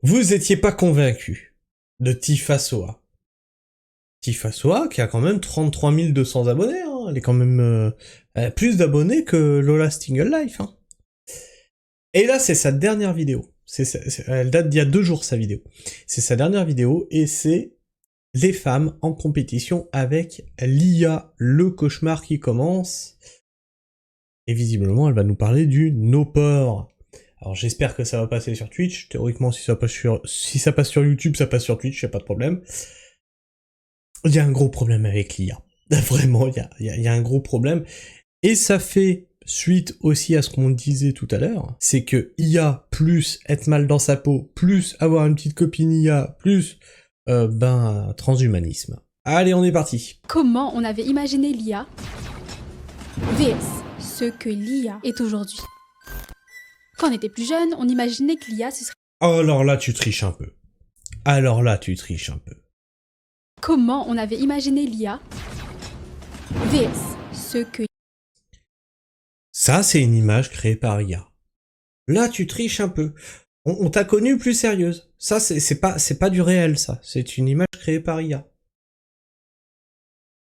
Vous étiez pas convaincu de Tifa Soa. Tifa Soa qui a quand même 33 200 abonnés, hein. Elle est quand même elle a plus d'abonnés que Lola Single Life. Hein. Et là, c'est sa dernière vidéo. Elle date d'il y a 2 jours, sa vidéo. C'est sa dernière vidéo, et c'est les femmes en compétition avec l'IA, le cauchemar qui commence. Et visiblement, elle va nous parler du no-port. Alors j'espère que ça va passer sur Twitch. Théoriquement, si ça passe sur YouTube, ça passe sur Twitch, y a pas de problème. Il y a un gros problème avec l'IA. Vraiment, il y a un gros problème. Et ça fait suite aussi à ce qu'on disait tout à l'heure, c'est que IA plus être mal dans sa peau, plus avoir une petite copine IA, plus transhumanisme. Allez, on est parti. Comment on avait imaginé l'IA vs ce que l'IA est aujourd'hui. Quand on était plus jeune, on imaginait que l'IA ce serait... Alors là, tu triches un peu. Comment on avait imaginé l'IA vs ce que... Ça, c'est une image créée par IA. Là, tu triches un peu. On t'a connu plus sérieuse. Ça, c'est pas du réel, ça. C'est une image créée par IA.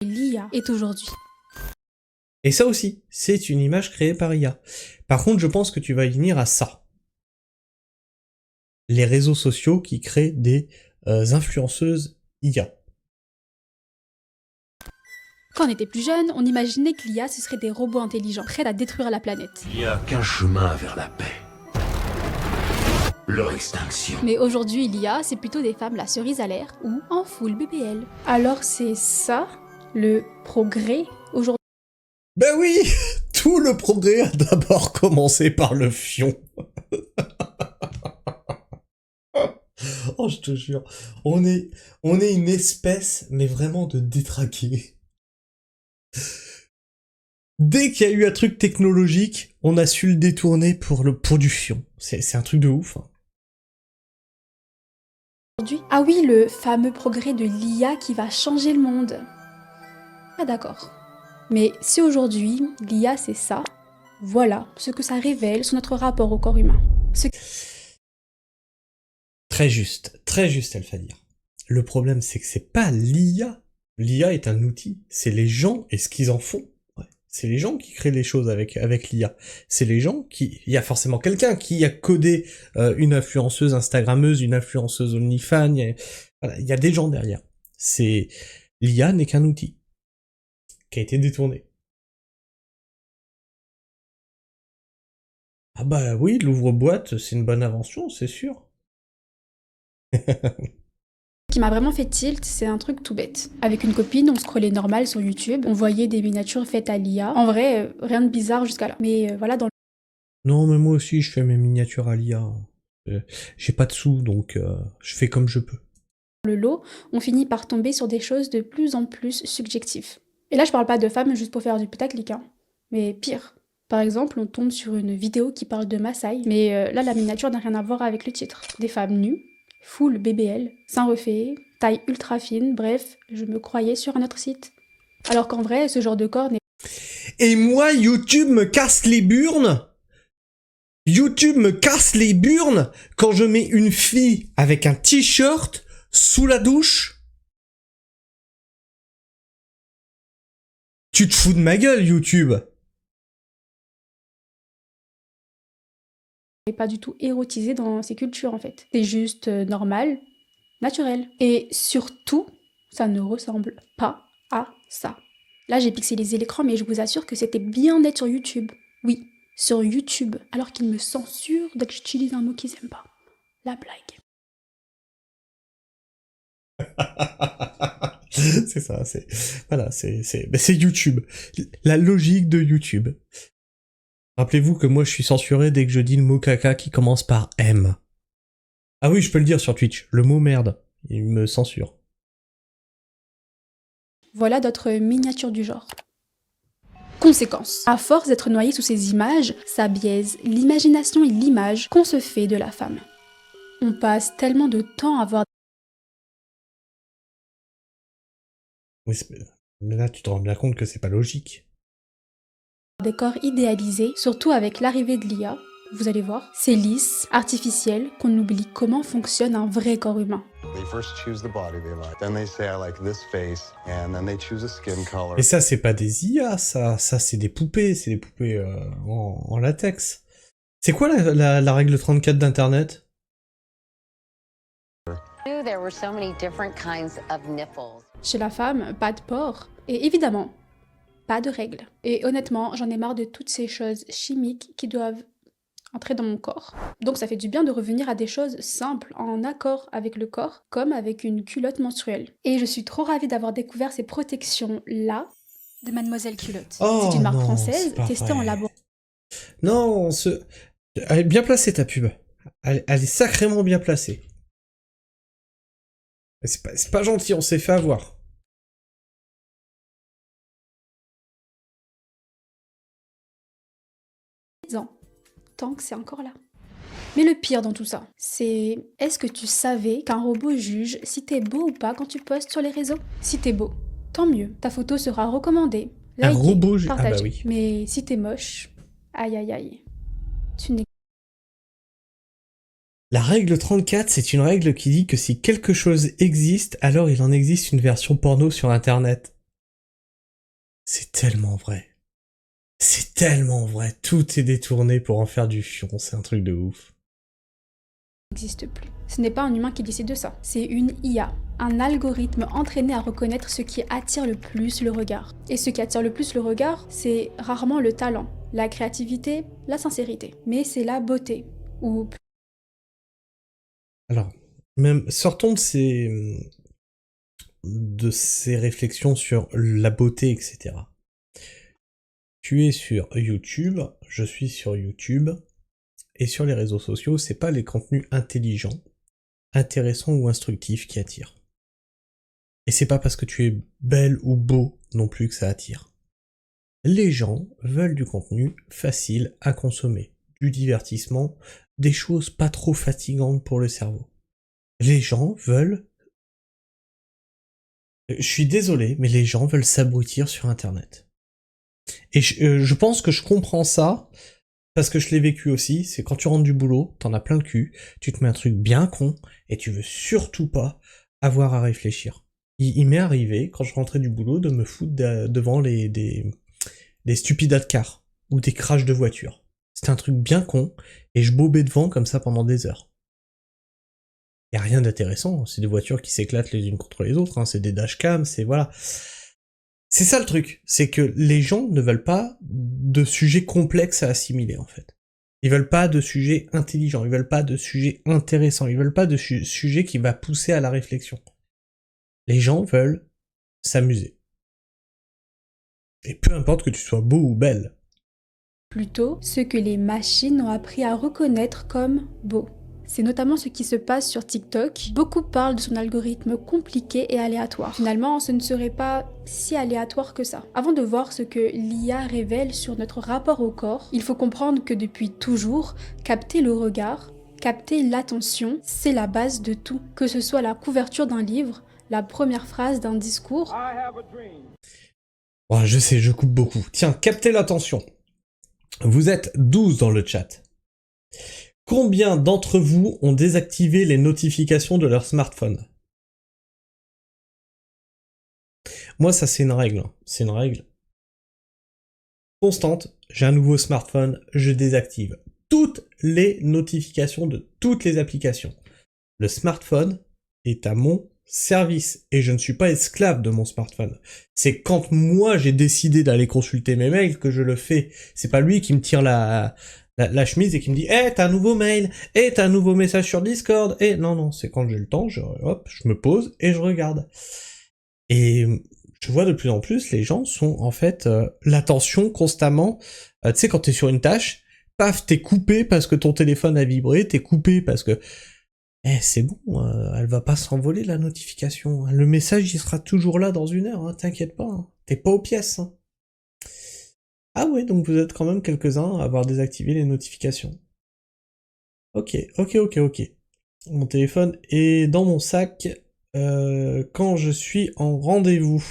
L'IA est aujourd'hui. Et ça aussi, c'est une image créée par IA. Par contre, je pense que tu vas y venir à ça. Les réseaux sociaux qui créent des influenceuses IA. Quand on était plus jeune, on imaginait que l'IA ce serait des robots intelligents, prêts à détruire la planète. Il n'y a qu'un chemin vers la paix. Leur extinction. Mais aujourd'hui, l'IA, c'est plutôt des femmes la cerise à l'air ou en full BBL. Alors c'est ça, le progrès aujourd'hui. Ben oui, tout le progrès a d'abord commencé par le fion. Oh, je te jure, on est une espèce, mais vraiment de détraqués. Dès qu'il y a eu un truc technologique, on a su le détourner pour du fion. C'est un truc de ouf. Hein. Ah oui, le fameux progrès de l'IA qui va changer le monde. Ah d'accord. Mais si aujourd'hui, l'IA c'est ça, voilà ce que ça révèle sur notre rapport au corps humain. Très juste, Elfadir. Le problème, c'est que c'est pas l'IA. L'IA est un outil. C'est les gens et ce qu'ils en font. Ouais. C'est les gens qui créent les choses avec l'IA. C'est les gens qui... Il y a forcément quelqu'un qui a codé une influenceuse Instagrammeuse, une influenceuse OnlyFans. Voilà, il y a des gens derrière. L'IA n'est qu'un outil qui a été détourné. Ah bah oui, l'ouvre-boîte, c'est une bonne invention, c'est sûr. Ce qui m'a vraiment fait tilt, c'est un truc tout bête. Avec une copine, on scrollait normal sur YouTube, on voyait des miniatures faites à l'IA. En vrai, rien de bizarre jusqu'à là. Mais voilà, dans Non, mais moi aussi, je fais mes miniatures à l'IA. J'ai pas de sous, donc je fais comme je peux. le lot, on finit par tomber sur des choses de plus en plus subjectives. Et là, je parle pas de femmes juste pour faire du putaclic, hein. Mais pire. Par exemple, on tombe sur une vidéo qui parle de Maasai, mais là, la miniature n'a rien à voir avec le titre. Des femmes nues, full BBL, seins refaits, taille ultra fine, bref, je me croyais sur un autre site. Alors qu'en vrai, ce genre de corps n'est... Et moi, YouTube me casse les burnes. YouTube me casse les burnes quand je mets une fille avec un t-shirt sous la douche. Tu te fous de ma gueule, YouTube. pas du tout érotisé dans ces cultures en fait. C'est juste normal, naturel. Et surtout, ça ne ressemble pas à ça. Là, j'ai pixelisé l'écran, mais je vous assure que c'était bien net sur YouTube. Oui, sur YouTube, alors qu'ils me censurent dès que j'utilise un mot qu'ils aiment pas. La blague. C'est ça, voilà, c'est YouTube. La logique de YouTube. Rappelez-vous que moi je suis censuré dès que je dis le mot caca qui commence par M. Ah oui, je peux le dire sur Twitch, le mot merde, il me censure. Voilà d'autres miniatures du genre. Conséquence. À force d'être noyé sous ces images, ça biaise l'imagination et l'image qu'on se fait de la femme. On passe tellement de temps à voir... Mais là, tu te rends bien compte que c'est pas logique. des corps idéalisés, surtout avec l'arrivée de l'IA, Vous allez voir, c'est lisse, artificiel, qu'on oublie comment fonctionne un vrai corps humain. They first choose the body they like. Then they say I like this face, and then they choose a skin color. Et ça, c'est pas des IA, ça c'est des poupées, en latex. C'est quoi la règle 34 d'Internet? There were so many different kinds of nipples. Chez la femme, pas de porc. Et évidemment, pas de règles. Et honnêtement, j'en ai marre de toutes ces choses chimiques qui doivent entrer dans mon corps. Donc ça fait du bien de revenir à des choses simples, en accord avec le corps, comme avec une culotte menstruelle. Et je suis trop ravie d'avoir découvert ces protections-là de Mademoiselle Culotte. Oh c'est une marque non, française, c'est pas testée en vrai. labo. Non, elle est bien placée ta pub. Elle est sacrément bien placée. Mais c'est pas gentil, on s'est fait avoir. Tant que c'est encore là. Mais le pire dans tout ça, c'est est-ce que tu savais qu'un robot juge si t'es beau ou pas quand tu postes sur les réseaux? Si t'es beau, tant mieux, ta photo sera recommandée, Un likée, robot juge. Ah partagée. bah oui. Mais si t'es moche, aïe aïe aïe, tu n'es... La règle 34, c'est une règle qui dit que si quelque chose existe, alors il en existe une version porno sur Internet. C'est tellement vrai. C'est tellement vrai. Tout est détourné pour en faire du fion. C'est un truc de ouf. n'existe plus. Ce n'est pas un humain qui décide de ça, c'est une IA, un algorithme entraîné à reconnaître ce qui attire le plus le regard. Et ce qui attire le plus le regard, c'est rarement le talent, la créativité, la sincérité, mais c'est la beauté, ou Alors, même sortons de ces réflexions sur la beauté, etc. Tu es sur YouTube, je suis sur YouTube, et sur les réseaux sociaux, c'est pas les contenus intelligents, intéressants ou instructifs qui attirent. Et c'est pas parce que tu es belle ou beau non plus que ça attire. Les gens veulent du contenu facile à consommer, du divertissement, des choses pas trop fatigantes pour le cerveau. Les gens veulent... Je suis désolé, mais les gens veulent s'abrutir sur Internet. Et je pense que je comprends ça, parce que je l'ai vécu aussi, c'est quand tu rentres du boulot, t'en as plein le cul, tu te mets un truc bien con, et tu veux surtout pas avoir à réfléchir. Il m'est arrivé, quand je rentrais du boulot, de me foutre devant des stupides cars, ou des crashs de voitures. C'était un truc bien con, et je bobais devant comme ça pendant des heures. Y a rien d'intéressant, c'est des voitures qui s'éclatent les unes contre les autres, hein, c'est des dashcams, c'est voilà. C'est ça le truc, c'est que les gens ne veulent pas de sujets complexes à assimiler en fait. Ils veulent pas de sujets intelligents, ils veulent pas de sujets intéressants, ils veulent pas de sujets qui va pousser à la réflexion. Les gens veulent s'amuser. Et peu importe que tu sois beau ou belle. plutôt ce que les machines ont appris à reconnaître comme beau. C'est notamment ce qui se passe sur TikTok. Beaucoup parlent de son algorithme compliqué et aléatoire. Finalement, ce ne serait pas si aléatoire que ça. Avant de voir ce que l'IA révèle sur notre rapport au corps, il faut comprendre que depuis toujours, capter le regard, capter l'attention, c'est la base de tout. Que ce soit la couverture d'un livre, la première phrase d'un discours. Oh, je sais, je coupe beaucoup. Tiens, captez l'attention. Vous êtes 12 dans le chat. Combien d'entre vous ont désactivé les notifications de leur smartphone? Moi, ça c'est une règle. C'est une règle constante. J'ai un nouveau smartphone, je désactive toutes les notifications de toutes les applications. Le smartphone est à mon service et je ne suis pas esclave de mon smartphone. C'est quand moi j'ai décidé d'aller consulter mes mails que je le fais. C'est pas lui qui me tire la chemise et qui me dit t'as un nouveau mail, t'as un nouveau message sur Discord, non, c'est quand j'ai le temps, je me pose et je regarde. Et je vois de plus en plus, les gens sont en fait l'attention constamment, tu sais quand t'es sur une tâche, paf, t'es coupé parce que ton téléphone a vibré, t'es coupé parce que c'est bon, elle va pas s'envoler la notification, le message il sera toujours là dans une heure, hein, t'inquiète pas, hein, t'es pas aux pièces, hein. Ah ouais, donc vous êtes quand même quelques-uns à avoir désactivé les notifications. Ok. Mon téléphone est dans mon sac quand je suis en rendez-vous.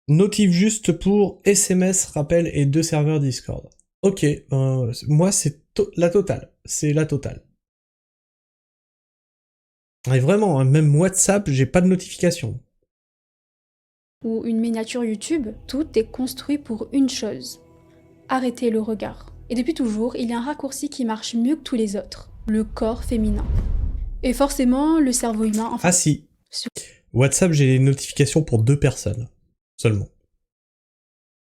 Notif juste pour SMS, rappel et 2 serveurs Discord. Ok, moi c'est la totale. C'est la totale. Et vraiment, hein, même WhatsApp, j'ai pas de notification. Ou une miniature YouTube, tout est construit pour une chose, arrêter le regard. Et depuis toujours, il y a un raccourci qui marche mieux que tous les autres, le corps féminin. Et forcément, le cerveau humain... Enfin, Ah si, WhatsApp, j'ai les notifications pour 2 personnes, seulement.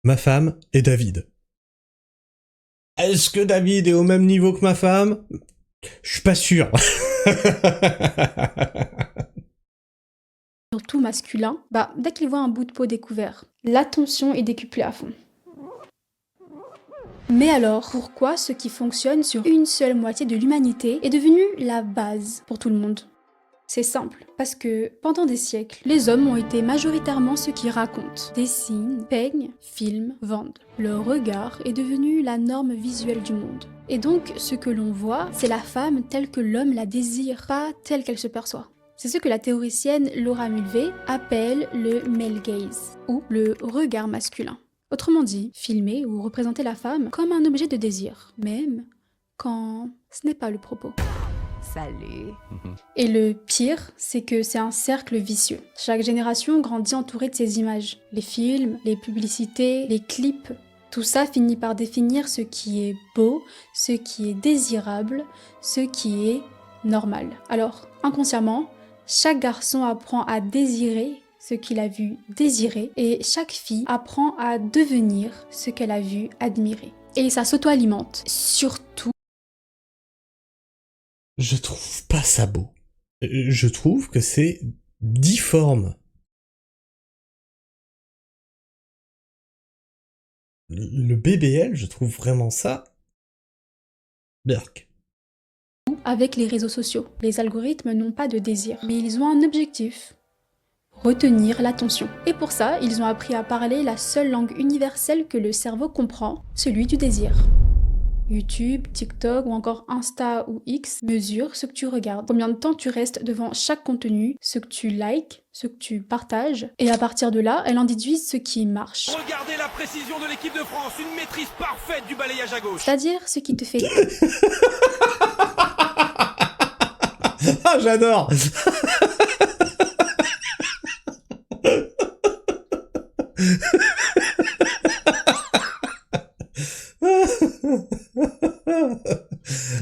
Ma femme et David. Est-ce que David est au même niveau que ma femme? Je suis pas sûr. surtout masculin, dès qu'il voit un bout de peau découvert, l'attention est décuplée à fond. Mais alors, pourquoi ce qui fonctionne sur une seule moitié de l'humanité est devenu la base pour tout le monde? C'est simple, parce que pendant des siècles, les hommes ont été majoritairement ceux qui racontent, dessinent, peignent, filment, vendent. Leur regard est devenu la norme visuelle du monde. Et donc, ce que l'on voit, c'est la femme telle que l'homme la désire, pas telle qu'elle se perçoit. C'est ce que la théoricienne Laura Mulvey appelle le male gaze, ou le regard masculin. Autrement dit, filmer ou représenter la femme comme un objet de désir, même quand ce n'est pas le propos. Salut. Et le pire, c'est que c'est un cercle vicieux. Chaque génération grandit entourée de ces images. Les films, les publicités, les clips, tout ça finit par définir ce qui est beau, ce qui est désirable, ce qui est normal. Alors, inconsciemment, chaque garçon apprend à désirer ce qu'il a vu désirer, et chaque fille apprend à devenir ce qu'elle a vu admirer. Et ça s'auto-alimente, surtout. Je trouve pas ça beau. Je trouve que c'est difforme. Le BBL, je trouve vraiment ça... Berk. Avec les réseaux sociaux. Les algorithmes n'ont pas de désir, mais ils ont un objectif. Retenir l'attention. Et pour ça, ils ont appris à parler la seule langue universelle que le cerveau comprend, celui du désir. YouTube, TikTok ou encore Insta ou X mesurent ce que tu regardes, combien de temps tu restes devant chaque contenu, ce que tu likes, ce que tu partages, et à partir de là, elles en déduisent ce qui marche. Regardez la précision de l'équipe de France, une maîtrise parfaite du balayage à gauche. C'est-à-dire ce qui te fait... Ah, j'adore.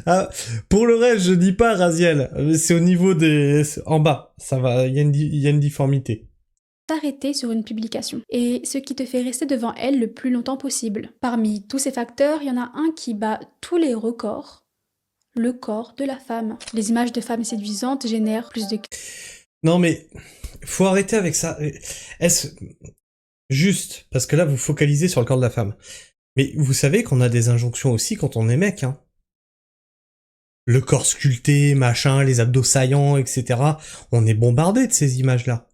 Ah, pour le reste, je dis pas Raziel, c'est au niveau des... En bas, ça va, il y a une difformité. T'arrêter sur une publication, et ce qui te fait rester devant elle le plus longtemps possible. Parmi tous ces facteurs, il y en a un qui bat tous les records, le corps de la femme. Les images de femmes séduisantes génèrent plus de... Non mais, faut arrêter avec ça. Est-ce... Juste, parce que là, vous focalisez sur le corps de la femme. Mais vous savez qu'on a des injonctions aussi quand on est mec, hein. Le corps sculpté, machin, les abdos saillants, etc. On est bombardé de ces images-là.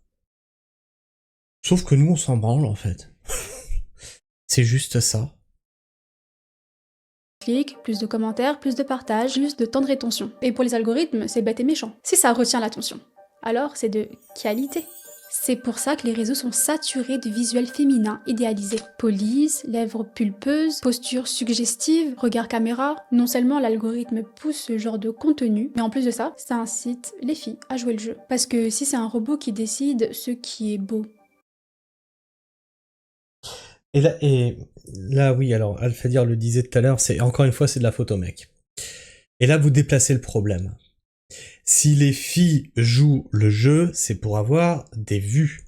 Sauf que nous, on s'en branle, en fait. C'est juste ça. Clics, plus de commentaires, plus de partages, plus de temps de rétention. Et pour les algorithmes, c'est bête et méchant. Si ça retient l'attention, alors c'est de qualité. C'est pour ça que les réseaux sont saturés de visuels féminins idéalisés. Police, lèvres pulpeuses, postures suggestives, regard caméra. Non seulement l'algorithme pousse ce genre de contenu, mais en plus de ça, ça incite les filles à jouer le jeu. Parce que si c'est un robot qui décide ce qui est beau... Et là, oui, alors, Alphadir le disait tout à l'heure, c'est encore une fois, c'est de la photo, mec. Et là, vous déplacez le problème. Si les filles jouent le jeu, c'est pour avoir des vues.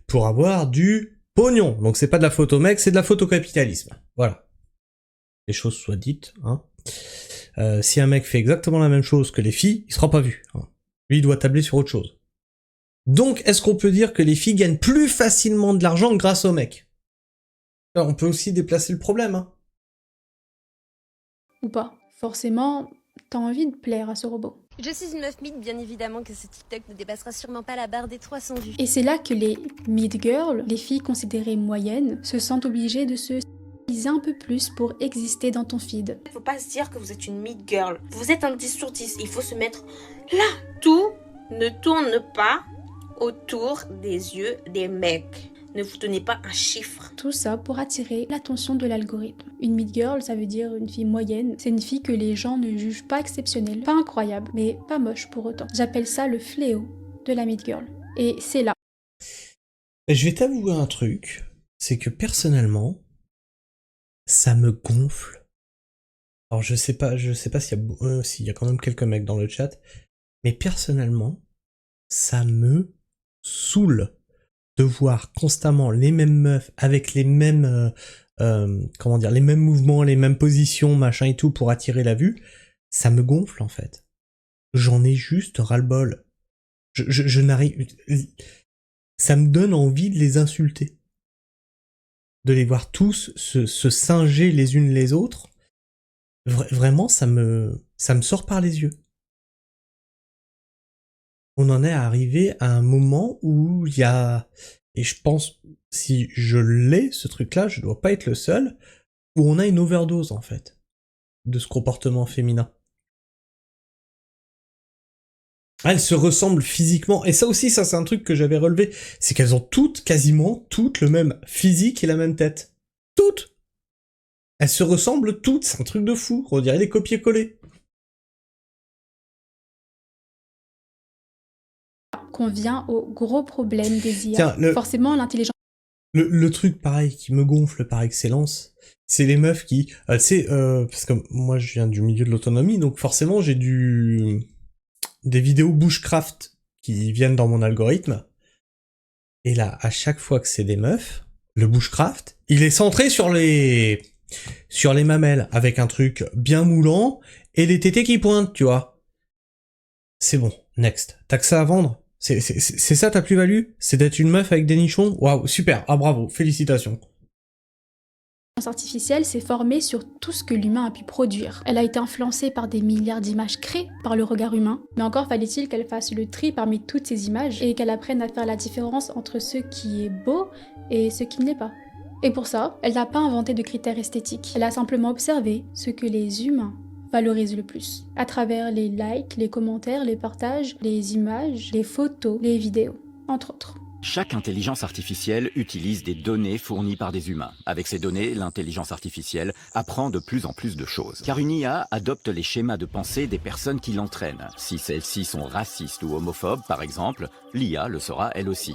Pour avoir du pognon. Donc c'est pas de la photo, mec, c'est de la photocapitalisme. Voilà. Les choses soient dites, hein. Si un mec fait exactement la même chose que les filles, il sera pas vu. Hein. Lui, il doit tabler sur autre chose. Donc, est-ce qu'on peut dire que les filles gagnent plus facilement de l'argent grâce aux mecs? Alors, on peut aussi déplacer le problème, hein. Ou pas. Forcément, t'as envie de plaire à ce robot. Je suis une meuf mid, bien évidemment que ce TikTok ne dépassera sûrement pas la barre des 300 vues. Et c'est là que les mid-girls, les filles considérées moyennes, se sentent obligées de se stabiliser un peu plus pour exister dans ton feed. Faut pas se dire que vous êtes une mid-girl. Vous êtes un 10 sur 10. Il faut se mettre là. Tout ne tourne pas autour des yeux des mecs. Ne vous donnez pas un chiffre. Tout ça pour attirer l'attention de l'algorithme. Une mid-girl, ça veut dire une fille moyenne. C'est une fille que les gens ne jugent pas exceptionnelle, pas incroyable, mais pas moche pour autant. J'appelle ça le fléau de la mid-girl. Et c'est là. Je vais t'avouer un truc, c'est que personnellement, ça me gonfle. Alors je sais pas s'il y a quand même quelques mecs dans le chat, mais personnellement, ça me saoule de voir constamment les mêmes meufs avec les mêmes les mêmes mouvements, les mêmes positions, machin et tout pour attirer la vue. Ça me gonfle en fait. J'en ai juste ras-le-bol. Je n'arrive. Ça me donne envie de les insulter, de les voir tous se singer les unes les autres. Vraiment, ça me sort par les yeux. On en est arrivé à un moment où il y a, et je pense, si je l'ai, ce truc-là, je dois pas être le seul, où on a une overdose, en fait, de ce comportement féminin. Elles se ressemblent physiquement, et ça aussi, ça c'est un truc que j'avais relevé, c'est qu'elles ont quasiment toutes le même physique et la même tête. Toutes! Elles se ressemblent toutes, c'est un truc de fou, on dirait des copier-coller. Qu'on vient au gros problème des IA. Tiens, Forcément, l'intelligence le truc pareil qui me gonfle par excellence, c'est les meufs qui, parce que moi je viens du milieu de l'autonomie, donc forcément j'ai des vidéos bushcraft qui viennent dans mon algorithme, et là, à chaque fois que c'est des meufs, le bushcraft, il est centré sur les mamelles, avec un truc bien moulant, et les tétés qui pointent, tu vois. C'est bon, next. T'as que ça à vendre? C'est ça ta plus-value? C'est d'être une meuf avec des nichons? Waouh, super, ah bravo, félicitations. artificielle s'est formée sur tout ce que l'humain a pu produire. Elle a été influencée par des milliards d'images créées par le regard humain, mais encore fallait-il qu'elle fasse le tri parmi toutes ces images et qu'elle apprenne à faire la différence entre ce qui est beau et ce qui ne l'est pas. Et pour ça, elle n'a pas inventé de critères esthétiques. Elle a simplement observé ce que les humains valorisent le plus, à travers les likes, les commentaires, les partages, les images, les photos, les vidéos, entre autres. Chaque intelligence artificielle utilise des données fournies par des humains. Avec ces données, l'intelligence artificielle apprend de plus en plus de choses. Car une IA adopte les schémas de pensée des personnes qui l'entraînent. Si celles-ci sont racistes ou homophobes, par exemple, l'IA le sera elle aussi.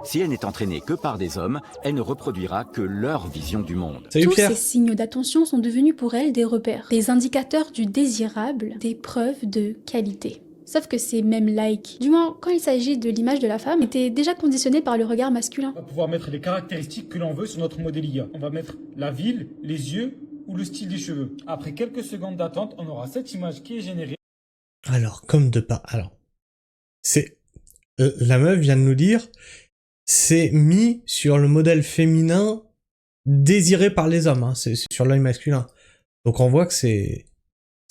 Si elle n'est entraînée que par des hommes, elle ne reproduira que leur vision du monde. Tous ces signaux d'attention sont devenus pour elle des repères, des indicateurs du désirable, des preuves de qualité. Sauf que ces mêmes likes, du moins quand il s'agit de l'image de la femme, étaient déjà conditionnés par le regard masculin. On va pouvoir mettre les caractéristiques que l'on veut sur notre modèle IA. On va mettre la ville, les yeux ou le style des cheveux. Après quelques secondes d'attente, on aura cette image qui est générée. Alors, comme de pas... Alors, c'est... La meuf vient de nous dire... C'est mis sur le modèle féminin désiré par les hommes, hein. C'est sur l'œil masculin. Donc on voit que c'est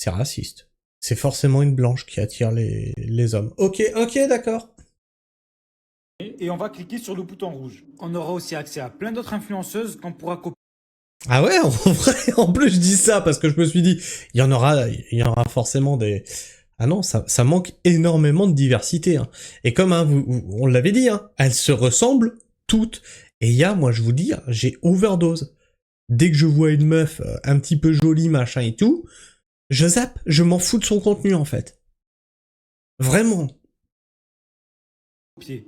raciste. C'est forcément une blanche qui attire les hommes. Ok, d'accord. Et on va cliquer sur le bouton rouge. On aura aussi accès à plein d'autres influenceuses qu'on pourra copier. Ah ouais, en vrai, en plus je dis ça parce que je me suis dit, il y en aura forcément des... Ah non, ça manque énormément de diversité. Hein. Et comme on l'avait dit, hein, elles se ressemblent toutes. Et moi je vous dis, j'ai overdose. Dès que je vois une meuf un petit peu jolie, machin et tout, je zappe, je m'en fous de son contenu en fait. Vraiment.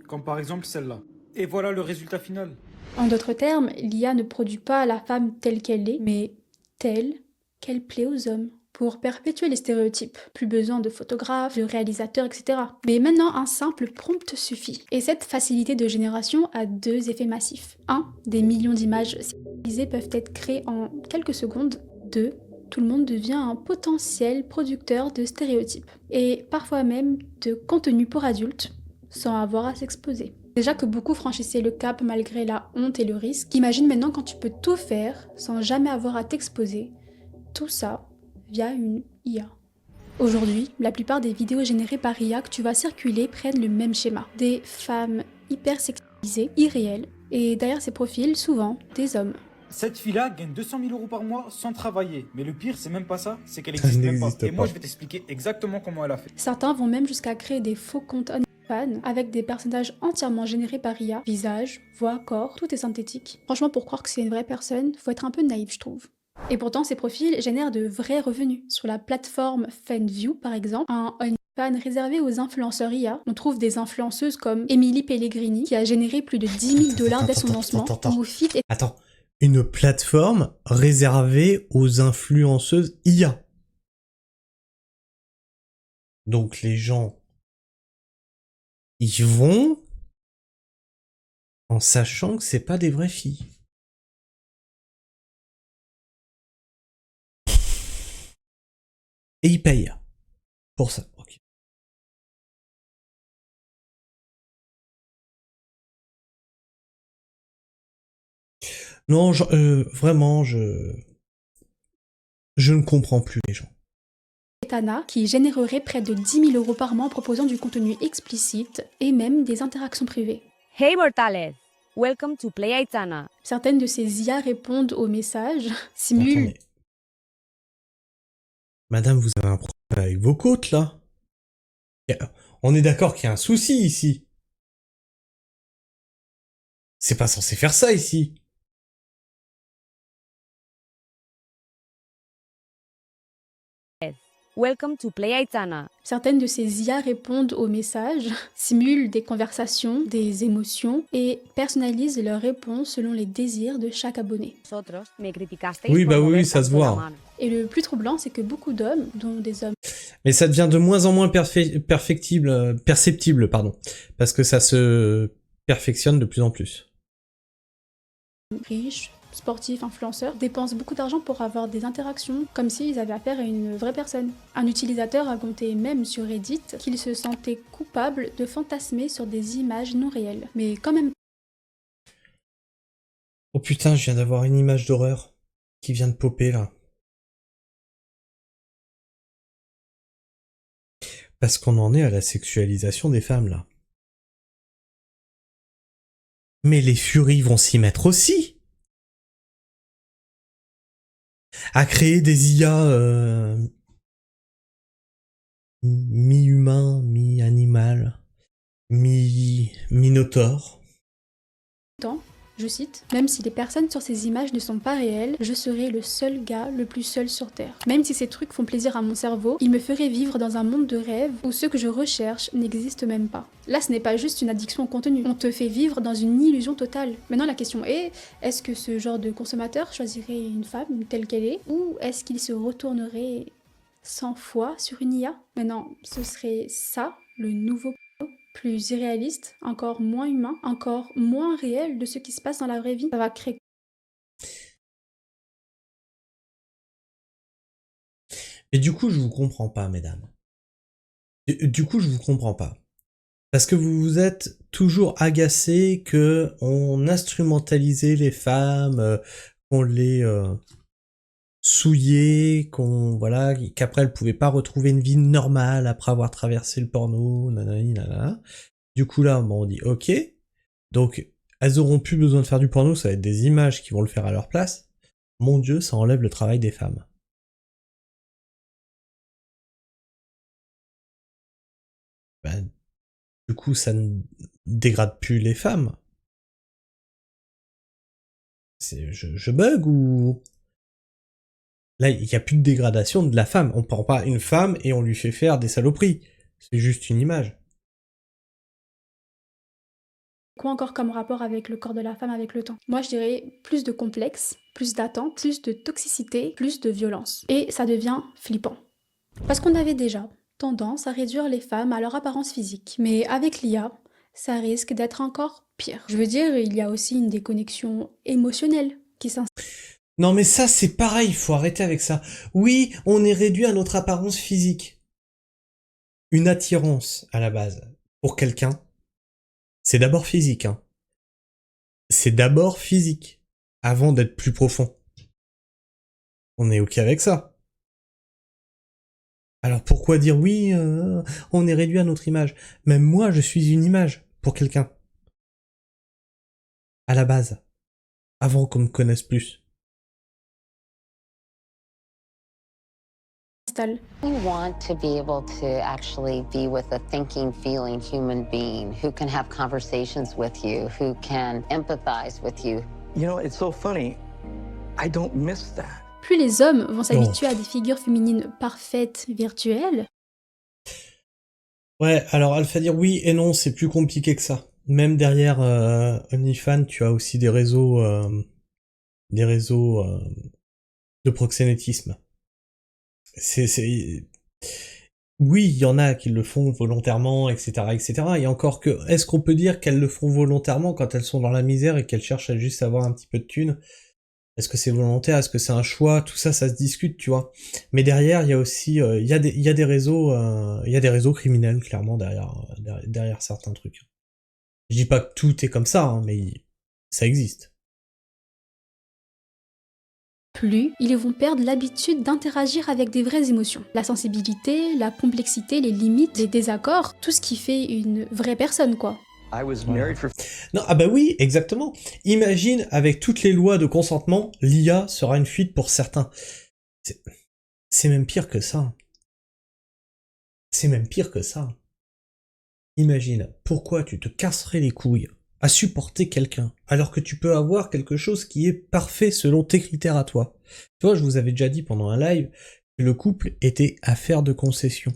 Comme par exemple celle-là. Et voilà le résultat final. En d'autres termes, l'IA ne produit pas la femme telle qu'elle est, mais telle qu'elle plaît aux hommes. Pour perpétuer les stéréotypes. Plus besoin de photographes, de réalisateurs, etc. Mais maintenant, un simple prompt suffit. Et cette facilité de génération a deux effets massifs. 1. Des millions d'images civilisées peuvent être créées en quelques secondes. 2. Tout le monde devient un potentiel producteur de stéréotypes. Et parfois même de contenu pour adultes, sans avoir à s'exposer. Déjà que beaucoup franchissaient le cap malgré la honte et le risque, imagine maintenant quand tu peux tout faire sans jamais avoir à t'exposer. Tout ça via une IA. Aujourd'hui, la plupart des vidéos générées par IA que tu vas circuler prennent le même schéma. Des femmes hyper sexualisées, irréelles, et derrière ces profils, souvent, des hommes. Cette fille-là gagne 200 000 € par mois sans travailler. Mais le pire, c'est même pas ça, c'est qu'elle n'existe même pas. Et moi, je vais t'expliquer exactement comment elle a fait. Certains vont même jusqu'à créer des faux comptes OnlyFans avec des personnages entièrement générés par IA, visage, voix, corps, tout est synthétique. Franchement, pour croire que c'est une vraie personne, faut être un peu naïf, je trouve. Et pourtant, ces profils génèrent de vrais revenus. Sur la plateforme FanView, par exemple, un OnlyFans réservé aux influenceurs IA, on trouve des influenceuses comme Emily Pellegrini, qui a généré plus de 10 000 $ dès son lancement, ou Fit et... Attends, une plateforme réservée aux influenceuses IA. Donc les gens, ils vont en sachant que c'est pas des vraies filles. Et ils payent pour ça. Ok. Non, vraiment, je ne comprends plus les gens. Tana, qui générerait près de 10 000 € par mois en proposant du contenu explicite et même des interactions privées. Hey mortales, welcome to Play Aitana. Certaines de ces IA répondent aux messages, simulent... Attendez. Madame, vous avez un problème avec vos côtes, là? On est d'accord qu'il y a un souci, ici. C'est pas censé faire ça, ici. Welcome to Play Aitana. Certaines de ces IA répondent aux messages, simulent des conversations, des émotions et personnalisent leurs réponses selon les désirs de chaque abonné. Oui, bah oui, ça se voit. Et le plus troublant, c'est que beaucoup d'hommes, dont des hommes... Mais ça devient de moins en moins perceptible, pardon, parce que ça se perfectionne de plus en plus. Riches, sportifs, influenceurs, dépensent beaucoup d'argent pour avoir des interactions, comme s'ils avaient affaire à une vraie personne. Un utilisateur a raconté même sur Reddit qu'il se sentait coupable de fantasmer sur des images non réelles. Mais quand même... Oh putain, je viens d'avoir une image d'horreur qui vient de popper, là. Parce qu'on en est à la sexualisation des femmes, là. Mais les furies vont s'y mettre aussi. À créer des IA mi-humain, mi-animal, mi-minotaure. Je cite, « Même si les personnes sur ces images ne sont pas réelles, je serai le seul gars le plus seul sur Terre. Même si ces trucs font plaisir à mon cerveau, ils me feraient vivre dans un monde de rêve où ce que je recherche n'existe même pas. » Là, ce n'est pas juste une addiction au contenu, on te fait vivre dans une illusion totale. Maintenant, la question est, est-ce que ce genre de consommateur choisirait une femme telle qu'elle est, ou est-ce qu'il se retournerait 100 fois sur une IA? Maintenant, ce serait ça, le nouveau plus irréaliste, encore moins humain, encore moins réel de ce qui se passe dans la vraie vie. Ça va créer... Et du coup, je vous comprends pas, mesdames. Du coup, je vous comprends pas. Parce que vous vous êtes toujours agacés que on instrumentalisait les femmes, qu'on les souillait, voilà, qu'après elles pouvaient pas retrouver une vie normale après avoir traversé le porno, nanani, nanana. Du coup là, on dit ok, donc elles auront plus besoin de faire du porno, ça va être des images qui vont le faire à leur place. Mon Dieu, ça enlève le travail des femmes. Ben, du coup, ça ne dégrade plus les femmes. Je bug ou... Là, il n'y a plus de dégradation de la femme. On prend pas une femme et on lui fait faire des saloperies. C'est juste une image. Quoi encore comme rapport avec le corps de la femme avec le temps? Moi, je dirais plus de complexe, plus d'attente, plus de toxicité, plus de violence. Et ça devient flippant. Parce qu'on avait déjà tendance à réduire les femmes à leur apparence physique. Mais avec l'IA, ça risque d'être encore pire. Je veux dire, il y a aussi une déconnexion émotionnelle qui s'installe. Non mais ça c'est pareil, il faut arrêter avec ça. Oui, on est réduit à notre apparence physique. Une attirance à la base pour quelqu'un, c'est d'abord physique. Hein. C'est d'abord physique, avant d'être plus profond. On est ok avec ça. Alors pourquoi dire oui, on est réduit à notre image? Même moi, je suis une image pour quelqu'un. À la base. Avant qu'on me connaisse plus. s'installe. We want to be able to actually be with a thinking, feeling human being who can have conversations with you, who can empathize with you. You know, it's so funny. I don't miss that. Plus les hommes vont s'habituer à des figures féminines parfaites, virtuelles, Ouais, alors elle fait dire oui et non, c'est plus compliqué que ça. Même derrière OnlyFans, tu as aussi des réseaux de proxénétisme. Oui, il y en a qui le font volontairement, etc., etc. Et encore que, est-ce qu'on peut dire qu'elles le font volontairement quand elles sont dans la misère et qu'elles cherchent à juste avoir un petit peu de thunes? Est-ce que c'est volontaire? Est-ce que c'est un choix? Tout ça, ça se discute, tu vois. Mais derrière, il y a aussi, il y a des réseaux criminels, clairement, derrière certains trucs. Je dis pas que tout est comme ça, hein, mais ça existe. plus ils vont perdre l'habitude d'interagir avec des vraies émotions. La sensibilité, la complexité, les limites, les désaccords, tout ce qui fait une vraie personne, quoi. Non, ah bah oui, exactement. Imagine, avec toutes les lois de consentement, l'IA sera une fuite pour certains. C'est même pire que ça. C'est même pire que ça. Imagine, pourquoi tu te casserais les couilles à supporter quelqu'un, alors que tu peux avoir quelque chose qui est parfait selon tes critères à toi. Tu vois, je vous avais déjà dit pendant un live que le couple était affaire de concession.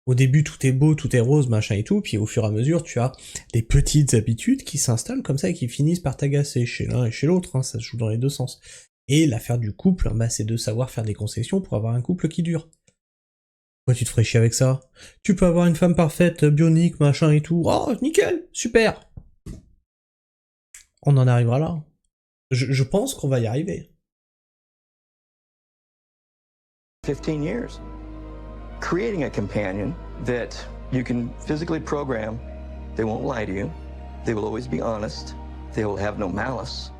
Au début, tout est beau, tout est rose, machin et tout, puis au fur et à mesure, tu as des petites habitudes qui s'installent comme ça et qui finissent par t'agacer chez l'un et chez l'autre, hein, ça se joue dans les deux sens. Et l'affaire du couple, bah, c'est de savoir faire des concessions pour avoir un couple qui dure. Pourquoi tu te ferais chier avec ça? Tu peux avoir une femme parfaite, bionique, machin et tout. Oh, nickel, super. On en arrivera là. Je pense qu'on va y arriver. 15 years. Creating a companion that you can physically program. They won't lie to you. They will always be honest. They will have no malice.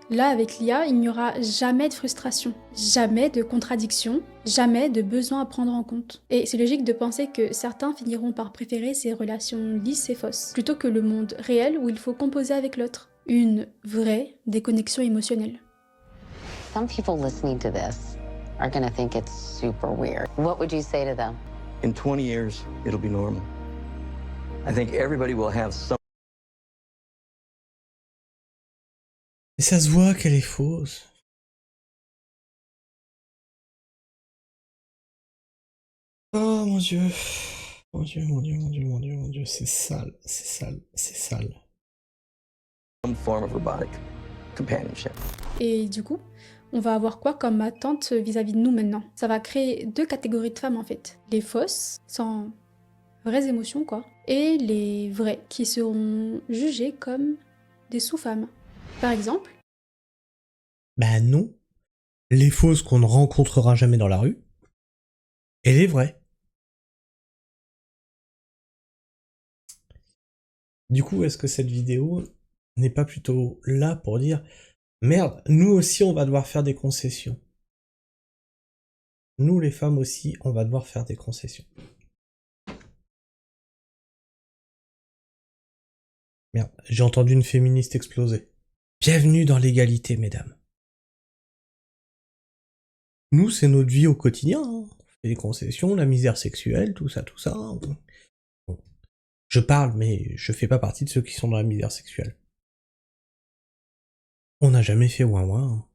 Là, avec l'IA, il n'y aura jamais de frustration, jamais de contradiction, jamais de besoin à prendre en compte. Et c'est logique de penser que certains finiront par préférer ces relations lisses et fausses, plutôt que le monde réel où il faut composer avec l'autre. Une vraie déconnexion émotionnelle. Some people listening to this are going to think it's super weird. What would you say to them? In 20 years, it'll be normal. I think everybody will have some. Et ça se voit qu'elle est fausse. Oh mon dieu. Mon dieu, mon dieu, mon dieu, mon dieu, mon dieu, c'est sale, c'est sale, c'est sale. Some form of robotic companionship. Et du coup, on va avoir quoi comme attente vis-à-vis de nous maintenant? Ça va créer deux catégories de femmes en fait. Les fausses, sans vraies émotions quoi, et les vraies, qui seront jugées comme des sous-femmes. Par exemple? Bah non. Les fausses qu'on ne rencontrera jamais dans la rue, et les vraies. Du coup, est-ce que cette vidéo n'est pas plutôt là pour dire merde, nous aussi on va devoir faire des concessions. Nous les femmes aussi, on va devoir faire des concessions. Merde, j'ai entendu une féministe exploser. Bienvenue dans l'égalité, mesdames. Nous, c'est notre vie au quotidien. Hein. On fait des concessions, la misère sexuelle, tout ça, tout ça. Bon. Je parle, mais je fais pas partie de ceux qui sont dans la misère sexuelle. On n'a jamais fait ouin-ouin.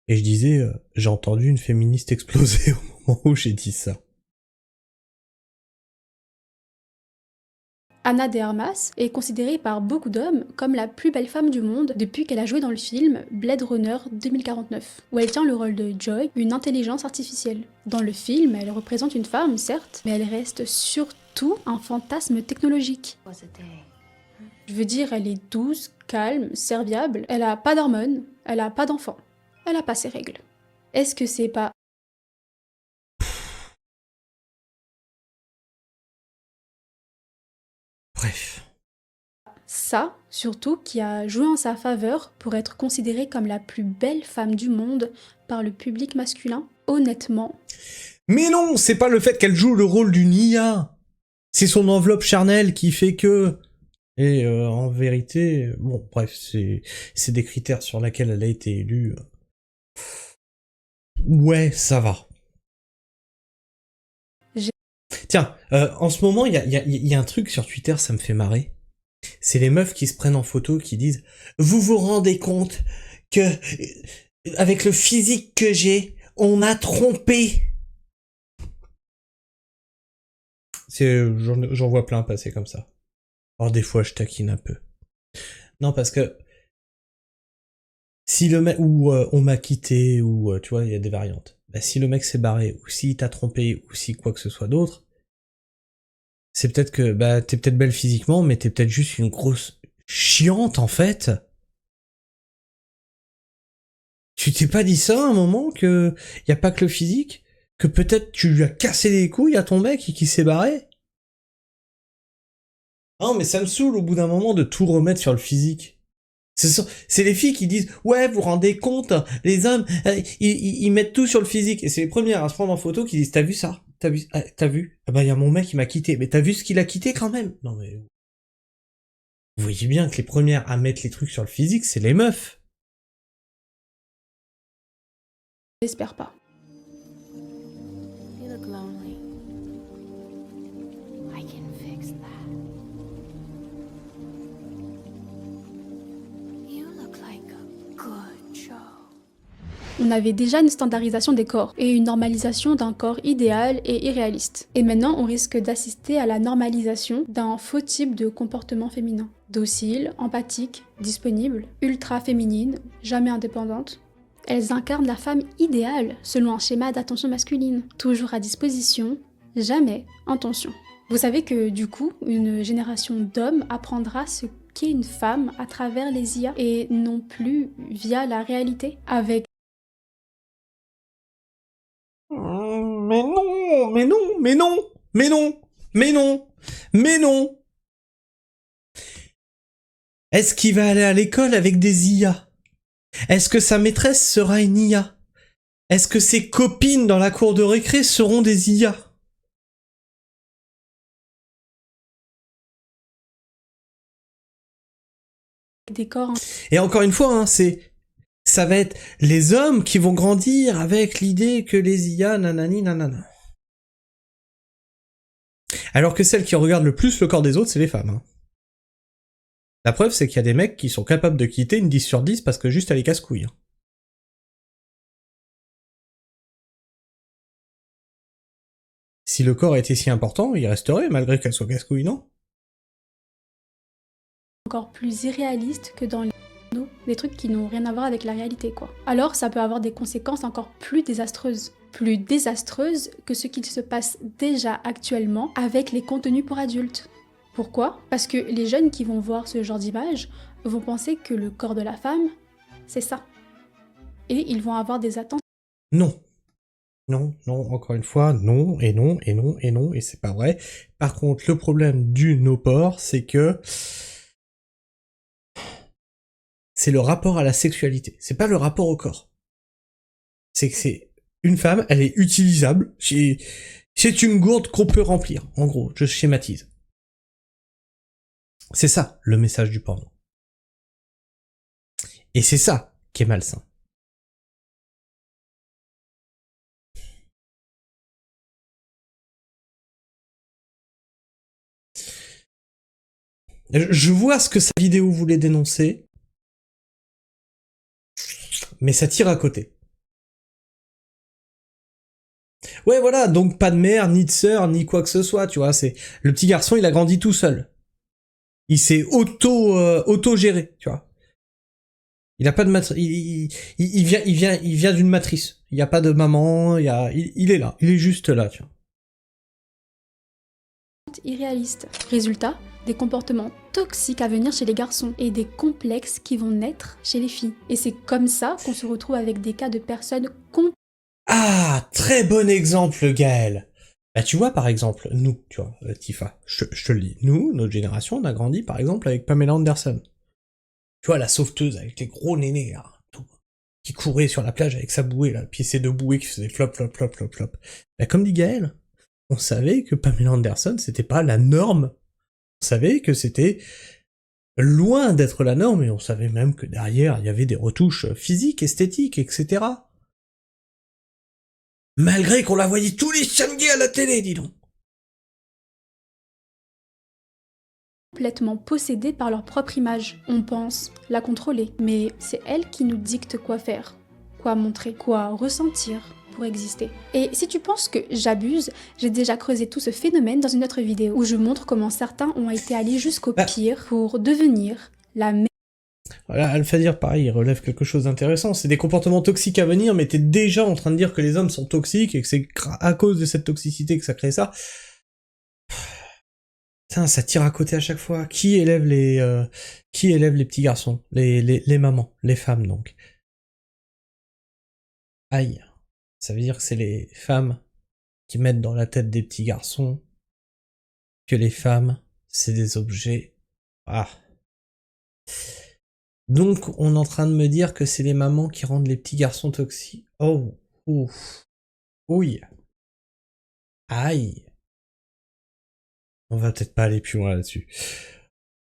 Et je disais, j'ai entendu une féministe exploser au moment où j'ai dit ça. Ana de Armas est considérée par beaucoup d'hommes comme la plus belle femme du monde depuis qu'elle a joué dans le film Blade Runner 2049, où elle tient le rôle de Joy, une intelligence artificielle. Dans le film, elle représente une femme, certes, mais elle reste surtout un fantasme technologique. Je veux dire, elle est douce, calme, serviable, elle a pas d'hormones, elle a pas d'enfants, elle a pas ses règles. Est-ce que c'est pas... Bref. Ça, surtout, qui a joué en sa faveur pour être considérée comme la plus belle femme du monde par le public masculin? Honnêtement. Mais non, c'est pas le fait qu'elle joue le rôle d'une IA. C'est son enveloppe charnelle qui fait que... Et en vérité, bon, bref, c'est des critères sur lesquels elle a été élue. Ouais, ça va. Tiens, en ce moment, il y a un truc sur Twitter, ça me fait marrer. C'est les meufs qui se prennent en photo, qui disent « Vous vous rendez compte que, avec le physique que j'ai, on m'a trompé !» J'en vois plein passer comme ça. Alors des fois, je taquine un peu. Non, parce que si le mec, ou on m'a quitté, ou tu vois, il y a des variantes. Bah, si le mec s'est barré, ou s'il t'a trompé, ou si quoi que ce soit d'autre, c'est peut-être que bah t'es peut-être belle physiquement, mais t'es peut-être juste une grosse chiante en fait. Tu t'es pas dit ça à un moment que y a pas que le physique, que peut-être tu lui as cassé les couilles à ton mec et qu'il s'est barré? Non, mais ça me saoule au bout d'un moment de tout remettre sur le physique. C'est les filles qui disent « Ouais, vous vous rendez compte, les hommes, ils mettent tout sur le physique. » Et c'est les premières à se prendre en photo qui disent « T'as vu ça? T'as vu? Ah bah, y a mon mec qui m'a quitté. Mais t'as vu ce qu'il a quitté quand même? » Non mais... Vous voyez bien que les premières à mettre les trucs sur le physique, c'est les meufs. J'espère pas. You look lonely. I can fix that. You look like a good job. On avait déjà une standardisation des corps et une normalisation d'un corps idéal et irréaliste. Et maintenant, on risque d'assister à la normalisation d'un faux type de comportement féminin. Docile, empathique, disponible, ultra féminine, jamais indépendante. Elles incarnent la femme idéale selon un schéma d'attention masculine. Toujours à disposition, jamais en tension. Vous savez que du coup, une génération d'hommes apprendra ce qu'est une femme à travers les IA et non plus via la réalité. Avec Mais non, mais non, mais non, mais non, mais non, mais non. Est-ce qu'il va aller à l'école avec des IA? Est-ce que sa maîtresse sera une IA? Est-ce que ses copines dans la cour de récré seront des IA? des corps... Et encore une fois, hein, ça va être les hommes qui vont grandir avec l'idée que les IA, nanani, nanana. Alors que celles qui regardent le plus le corps des autres, c'est les femmes. Hein. La preuve, c'est qu'il y a des mecs qui sont capables de quitter une 10 sur 10 parce que juste elle les casse-couilles. Hein. Si le corps était si important, il resterait malgré qu'elle soit casse-couille, non? Encore plus irréalistes que dans des trucs qui n'ont rien à voir avec la réalité, quoi. Alors ça peut avoir des conséquences encore plus désastreuses que ce qu'il se passe déjà actuellement avec les contenus pour adultes. Pourquoi? Parce que les jeunes qui vont voir ce genre d'image vont penser que le corps de la femme, c'est ça. Et ils vont avoir des attentes. Non. Non, non, encore une fois, non, et non, et non, et non, et c'est pas vrai. Par contre, le problème du no-port, c'est que c'est le rapport à la sexualité. C'est pas le rapport au corps. C'est que c'est une femme, elle est utilisable. C'est une gourde qu'on peut remplir. En gros, je schématise. C'est ça, le message du porno. Et c'est ça qui est malsain. Je vois ce que sa vidéo voulait dénoncer, mais ça tire à côté. Ouais, voilà, donc pas de mère, ni de sœur, ni quoi que ce soit, tu vois, c'est... Le petit garçon, il a grandi tout seul. Il s'est auto-géré, tu vois. Il a pas de matrice, il vient d'une matrice. Il y a pas de maman, il est là, il est juste là, tu vois. Irréaliste. Résultat, des comportements toxiques à venir chez les garçons et des complexes qui vont naître chez les filles. Et c'est comme ça qu'on se retrouve avec des cas de personnes Ah, très bon exemple, Gaël. Bah tu vois, par exemple, nous, tu vois, Tifa, je te le dis, nous, notre génération, on a grandi, par exemple, avec Pamela Anderson. Tu vois, la sauveteuse avec les gros nénés, là, tout, qui courait sur la plage avec sa bouée, là, puis ses deux bouées qui faisaient flop, flop, flop, flop, flop. Bah comme dit Gaël, on savait que Pamela Anderson, c'était pas la norme. On savait que c'était loin d'être la norme, et on savait même que derrière, il y avait des retouches physiques, esthétiques, etc. Malgré qu'on la voyait tous les samedis à la télé, dis donc. complètement possédés par leur propre image. On pense la contrôler, mais c'est elle qui nous dicte quoi faire, quoi montrer, quoi ressentir pour exister. Et si tu penses que j'abuse, j'ai déjà creusé tout ce phénomène dans une autre vidéo où je montre comment certains ont été allés jusqu'au pire pour devenir la meilleure. Voilà, Alphadir, pareil, il relève quelque chose d'intéressant. C'est des comportements toxiques à venir, mais t'es déjà en train de dire que les hommes sont toxiques et que c'est à cause de cette toxicité que ça crée ça. Putain, ça tire à côté à chaque fois. Qui élève les petits garçons? Les mamans, les femmes donc. Aïe. Ça veut dire que c'est les femmes qui mettent dans la tête des petits garçons que les femmes, c'est des objets. Ah. Donc, on est en train de me dire que c'est les mamans qui rendent les petits garçons toxiques. Oh, ouf. Oui. Aïe. On va peut-être pas aller plus loin là-dessus.